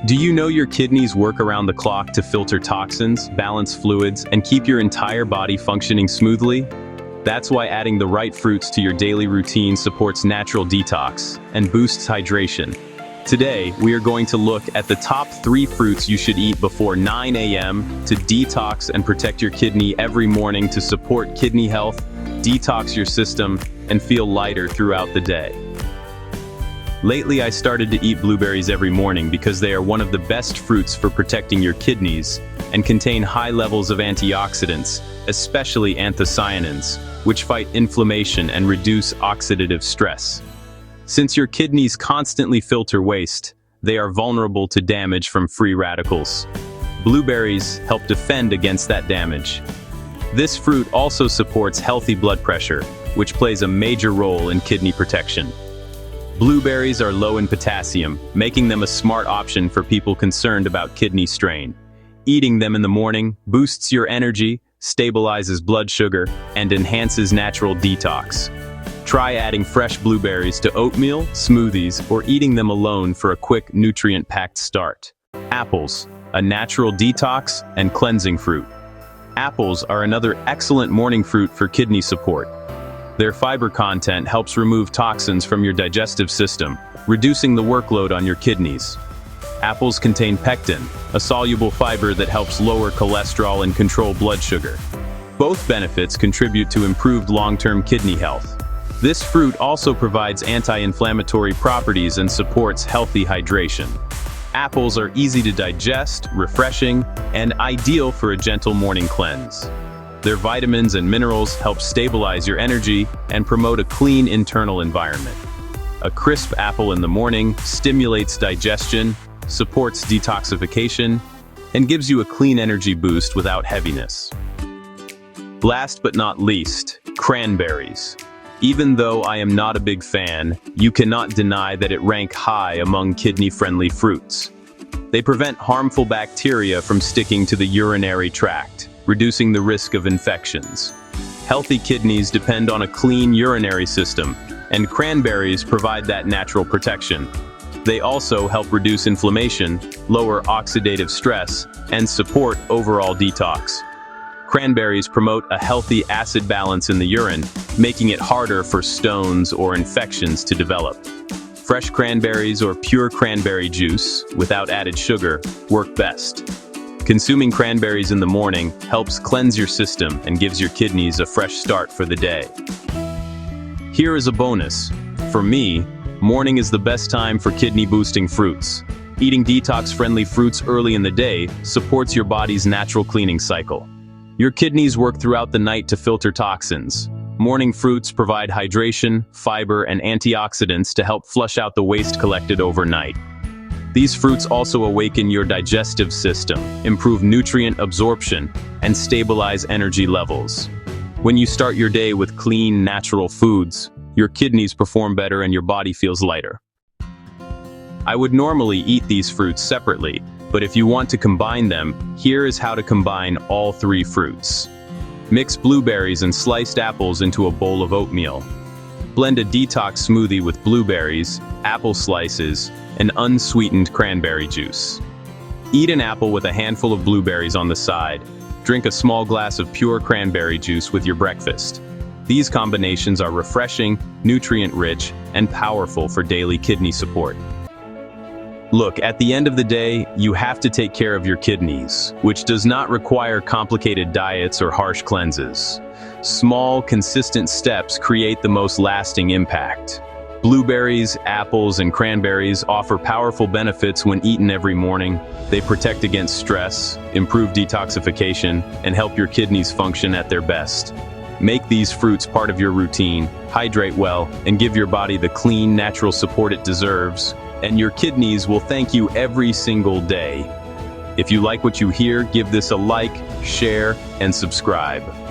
Do you know your kidneys work around the clock to filter toxins, balance fluids, and keep your entire body functioning smoothly? That's why adding the right fruits to your daily routine supports natural detox and boosts hydration. Today, we are going to look at the top 3 fruits you should eat before 9 a.m. to detox and protect your kidney every morning to support kidney health, detox your system, and feel lighter throughout the day. Lately, I started to eat blueberries every morning because they are one of the best fruits for protecting your kidneys and contain high levels of antioxidants, especially anthocyanins, which fight inflammation and reduce oxidative stress. Since your kidneys constantly filter waste, they are vulnerable to damage from free radicals. Blueberries help defend against that damage. This fruit also supports healthy blood pressure, which plays a major role in kidney protection. Blueberries are low in potassium, making them a smart option for people concerned about kidney strain. Eating them in the morning boosts your energy, stabilizes blood sugar, and enhances natural detox. Try adding fresh blueberries to oatmeal, smoothies, or eating them alone for a quick, nutrient-packed start. Apples, a natural detox and cleansing fruit. Apples are another excellent morning fruit for kidney support. Their fiber content helps remove toxins from your digestive system, reducing the workload on your kidneys. Apples contain pectin, a soluble fiber that helps lower cholesterol and control blood sugar. Both benefits contribute to improved long-term kidney health. This fruit also provides anti-inflammatory properties and supports healthy hydration. Apples are easy to digest, refreshing, and ideal for a gentle morning cleanse. Their vitamins and minerals help stabilize your energy and promote a clean internal environment. A crisp apple in the morning stimulates digestion, supports detoxification, and gives you a clean energy boost without heaviness. Last but not least, cranberries. Even though I am not a big fan, you cannot deny that it ranks high among kidney-friendly fruits. They prevent harmful bacteria from sticking to the urinary tract, reducing the risk of infections. Healthy kidneys depend on a clean urinary system, and cranberries provide that natural protection. They also help reduce inflammation, lower oxidative stress, and support overall detox. Cranberries promote a healthy acid balance in the urine, making it harder for stones or infections to develop. Fresh cranberries or pure cranberry juice, without added sugar, work best. Consuming cranberries in the morning helps cleanse your system and gives your kidneys a fresh start for the day. Here is a bonus. For me, morning is the best time for kidney-boosting fruits. Eating detox-friendly fruits early in the day supports your body's natural cleaning cycle. Your kidneys work throughout the night to filter toxins. Morning fruits provide hydration, fiber, and antioxidants to help flush out the waste collected overnight. These fruits also awaken your digestive system, improve nutrient absorption, and stabilize energy levels. When you start your day with clean, natural foods, your kidneys perform better and your body feels lighter. I would normally eat these fruits separately, but if you want to combine them, here is how to combine all 3 fruits. Mix blueberries and sliced apples into a bowl of oatmeal. Blend a detox smoothie with blueberries, apple slices, and unsweetened cranberry juice. Eat an apple with a handful of blueberries on the side. Drink a small glass of pure cranberry juice with your breakfast. These combinations are refreshing, nutrient-rich, and powerful for daily kidney support. Look, at the end of the day, you have to take care of your kidneys, which does not require complicated diets or harsh cleanses. Small, consistent steps create the most lasting impact. Blueberries, apples, and cranberries offer powerful benefits when eaten every morning. They protect against stress, improve detoxification, and help your kidneys function at their best. Make these fruits part of your routine, hydrate well, and give your body the clean, natural support it deserves, and your kidneys will thank you every single day. If you like what you hear, give this a like, share, and subscribe.